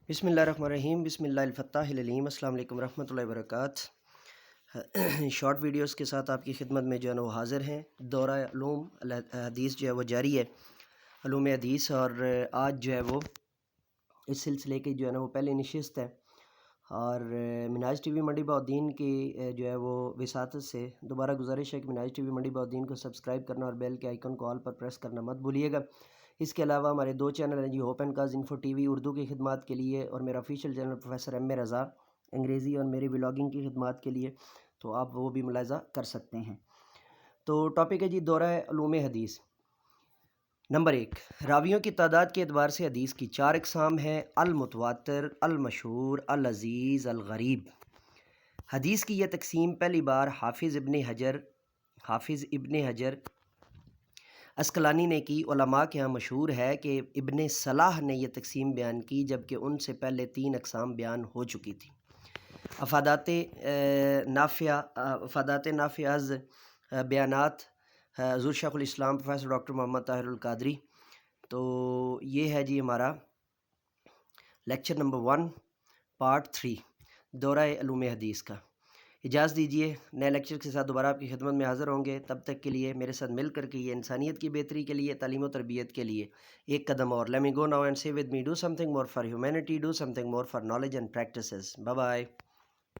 بسم اللہ الرحمن الرحیم، بسم اللہ الفتاح العلیم، السلام علیکم ورحمۃ اللہ وبرکاتہ۔ شارٹ ویڈیوز کے ساتھ آپ کی خدمت میں جو ہے نا وہ حاضر ہیں۔ دورہ علوم حدیث جو ہے وہ جاری ہے، علوم حدیث، اور آج جو ہے وہ اس سلسلے کی جو ہے نا وہ پہلی نشست ہے، اور منہاج ٹی وی منڈی بہاؤالدین کی جو ہے وہ وساطت سے دوبارہ گزارش ہے کہ منہاج ٹی وی منڈی بہاؤالدین کو سبسکرائب کرنا اور بیل کے آئیکن کو آل پر پریس کرنا مت بھولیے گا۔ اس کے علاوہ ہمارے دو چینل ہیں جی، hope and cause info T V Urdu کی خدمات کے لیے، اور میرا official channel professor M A Raza انگریزی اور میری ولاگنگ کی خدمات کے لیے، تو آپ وہ بھی ملاحظہ کر سکتے ہیں۔ تو ٹاپک ہے جی دورہ علوم حدیث۔ نمبر 1، راویوں کی تعداد کے اعتبار سے حدیث کی 4 اقسام ہیں: المتواتر، المشہور، العزیز، الغریب۔ حدیث کی یہ تقسیم پہلی بار حافظ ابن حجر عسقلانی نے کی۔ علماء کے ہاں مشہور ہے کہ ابن صلاح نے یہ تقسیم بیان کی، جبکہ ان سے پہلے 3 اقسام بیان ہو چکی تھی۔ افادات نافع از بیانات حضور شیخ الاسلام پروفیسر ڈاکٹر محمد طاہر القادری۔ تو یہ ہے جی ہمارا لیکچر نمبر 1 پارٹ 3 دورہ علوم حدیث کا۔ اجازت دیجیے، نئے لیکچر کے ساتھ دوبارہ آپ کی خدمت میں حاضر ہوں گے۔ تب تک کے لیے میرے ساتھ مل کر کے یہ انسانیت کی بہتری کے لیے، تعلیم و تربیت کے لیے ایک قدم اور۔ Let me go now and say with me, do something more for humanity, do something more for knowledge and practices. Bye bye.